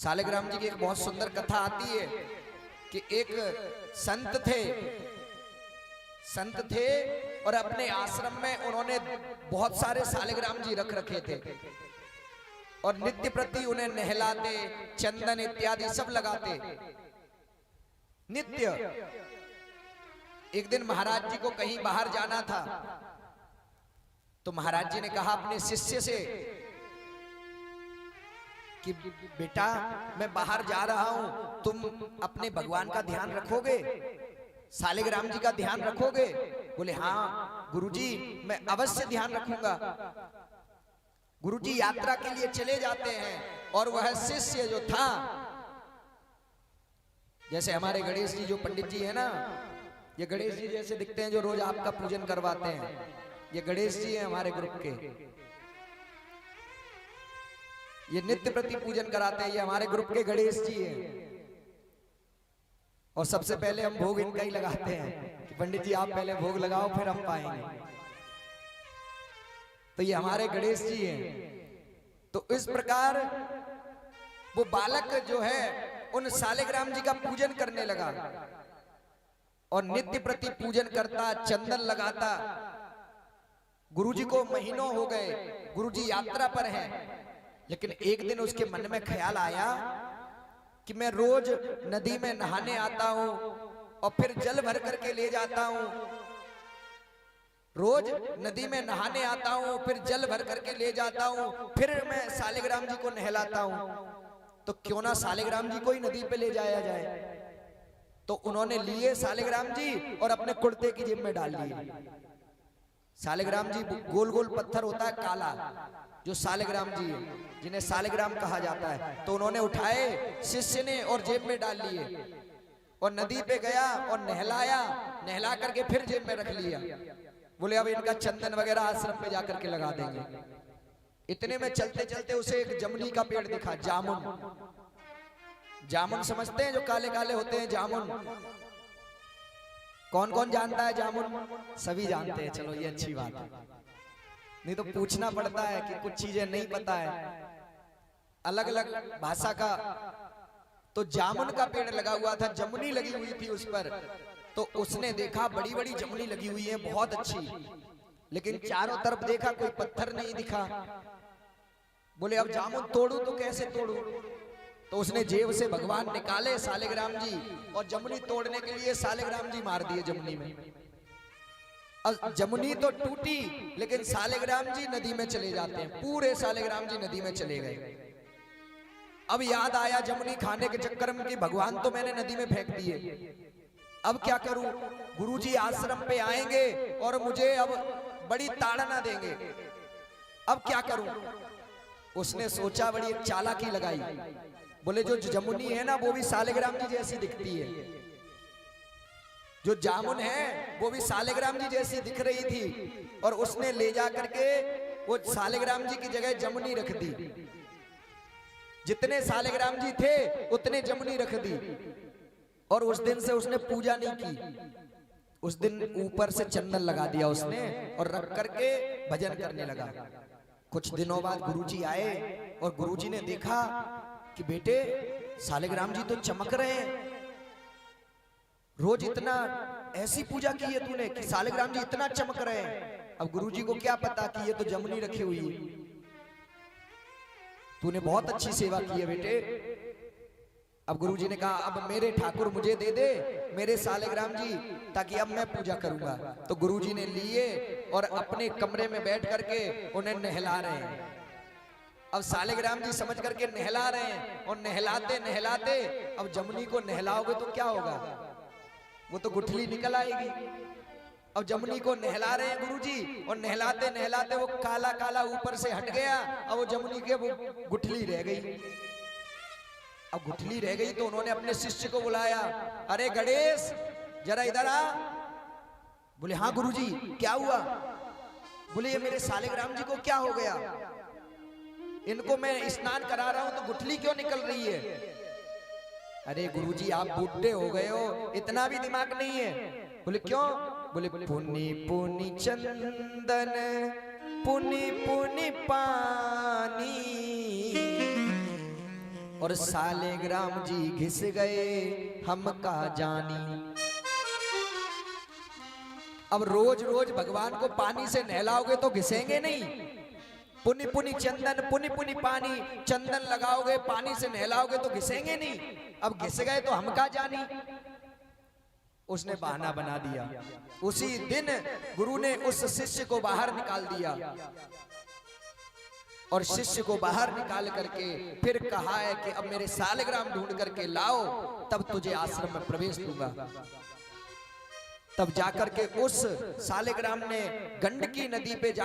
सालिग्राम जी की एक बहुत सुंदर कथा आती है कि एक संत थे और अपने आश्रम में उन्होंने बहुत सारे सालिग्राम जी रख रखे थे और नित्य प्रति उन्हें नहलाते, चंदन इत्यादि सब लगाते नित्य। एक दिन महाराज जी को कहीं बाहर जाना था तो महाराज जी ने कहा अपने शिष्य से कि बेटा मैं बाहर जा रहा हूं, तुम अपने भगवान का ध्यान रखोगे, सालिग्राम जी का ध्यान रखोगे? बोले हाँ गुरुजी मैं अवश्य ध्यान रखूंगा। गुरुजी यात्रा के लिए चले जाते हैं और वह शिष्य जो था, जैसे हमारे गणेश जी जो पंडित जी है ना, ये गणेश जी जैसे दिखते हैं जो रोज आपका पूजन करवाते हैं, ये गणेश जी हैं हमारे ग्रुप के, ये नित्य प्रति पूजन कराते हैं, ये हमारे ग्रुप के गणेश जी हैं। और सबसे पहले हम भोग इनका ही लगाते हैं कि पंडित जी आप पहले भोग लगाओ फिर हम पाएंगे। तो ये हमारे गणेश जी हैं। तो इस प्रकार वो बालक जो है उन सालिग्राम जी का पूजन करने लगा और नित्य प्रति पूजन करता, चंदन लगाता। गुरुजी को महीनों हो गए, गुरुजी यात्रा पर हैं, लेकिन एक दिन उसके मन में ख्याल आया कि मैं रोज नदी में नहाने आता हूं और फिर जल भर करके ले जाता हूं, रोज नदी में नहाने आता हूं फिर जल भर करके ले जाता हूं, फिर मैं सालिग्राम जी को नहलाता हूं, तो क्यों ना सालिग्राम जी को ही नदी पे ले जाया जाए। तो उन्होंने लिए सालिग्राम जी और अपने कुर्ते की जेब में डाल लिए। सालिग्राम जी गोल गोल पत्थर होता है काला, जो सालिग्राम जी है, जिन्हें सालिग्राम कहा जाता है, तो उन्होंने उठाए शिष्य ने और जेब में डाल लिए और नदी पे गया और नहलाया, नहला करके फिर जेब में रख लिया। बोले अब इनका चंदन वगैरह आश्रम पे जाकर के लगा देंगे। इतने में चलते चलते उसे एक जमुनी का पेड़ दिखा, जामुन। जामुन समझते हैं जो काले काले होते हैं, जामुन। कौन कौन जानता है जामुन? सभी जानते हैं, चलो ये अच्छी बात है, नहीं तो पूछना पड़ता है कि कुछ चीजें नहीं पता है, अलग अलग भाषा का। तो जामुन का पेड़ लगा हुआ था, जमुनी लगी हुई थी उस पर। तो उसने देखा बड़ी बड़ी जमुनी लगी हुई है, बहुत अच्छी, लेकिन चारों तरफ देखा कोई पत्थर नहीं दिखा। बोले अब जामुन तोड़ू तो कैसे तोड़ू? तो उसने जेब से भगवान निकाले सालिग्राम जी और जमुनी तोड़ने के लिए सालिग्राम जी मार दिए जमुनी में। अब जमुनी तो टूटी लेकिन सालिग्राम जी नदी में चले जाते हैं, पूरे सालिग्राम जी नदी में चले गए। अब याद आया जमुनी खाने के चक्कर में कि भगवान तो मैंने नदी में फेंक दिए, अब क्या करूं? गुरुजी आश्रम पे आएंगे और मुझे अब बड़ी ताड़ना देंगे, अब क्या करूं? उसने सोचा, बड़ी एक चालाकी लगाई। बोले जो जमुनी है ना वो भी सालिग्राम जी जैसी दिखती है, जो जामुन है वो भी सालिग्राम जी जैसी दिख रही थी, और उसने ले जा करके वो सालिग्राम जी की जगह जमुनी रख दी। जितने सालिग्राम जी थे उतने जमुनी रख दी। और उस दिन से उसने पूजा नहीं की, उस दिन ऊपर से चंदन लगा दिया उसने और रख करके भजन करने लगा। कुछ दिनों बाद गुरुजी आए और गुरुजी ने देखा कि बेटे सालिग्राम जी तो चमक रहे हैं, रोज इतना ऐसी पूजा की है तूने कि सालिग्राम जी इतना चमक रहे हैं। अब गुरुजी को क्या पता कि ये तो जमुनी रखी हुई है। तूने बहुत अच्छी सेवा की है बेटे। अब गुरुजी ने कहा अब मेरे ठाकुर मुझे दे दे मेरे सालिग्राम जी, ताकि अब मैं पूजा करूंगा। तो गुरुजी ने लिए और अपने कमरे में बैठ करके उन्हें नहला रहे हैं। अब सालिग्राम जी समझ करके नहला रहे हैं और नहलाते नहलाते अब जमुनी को नहलाओगे तो क्या होगा? वो तो गुठली निकल आएगी। अब जमुनी को नहला रहे हैं गुरुजी और नहलाते नहलाते वो काला काला ऊपर से हट गया, अब वो जमुनी के वो गुठली रह गई। अब गुठली रह गई तो उन्होंने अपने शिष्य को बुलाया, अरे गणेश जरा इधर आ। बोले हाँ गुरुजी क्या हुआ? बोले ये मेरे सालिग्राम जी को क्या हो गया? इनको मैं स्नान करा रहा हूं तो गुठली क्यों निकल रही है? अरे गुरुजी आप बूढ़े हो गए हो, इतना भी दिमाग नहीं है। बोले क्यों? बोले पुनी पुनी चंदन पुनी पुनी पानी और सालेग्राम जी घिस गए हम का जानी। अब रोज रोज भगवान को पानी से नहलाओगे तो घिसेंगे नहीं। पुनि पुनि चंदन, पुनि पुनि पानी, चंदन लगाओगे पानी से नहलाओगे तो घिसेंगे नहीं। अब घिस गए तो हम का जानी। उसने बहाना बना दिया। उसी दिन गुरु ने उस शिष्य को बाहर निकाल दिया और शिष्य को बाहर निकाल करके फिर कहा है कि अब मेरे सालग्राम ढूंढ करके लाओ, तब तुझे आश्रम में प्रवेश दूंगा। तब जाकर के उस सालग्राम ने गंडकी नदी पे जाकर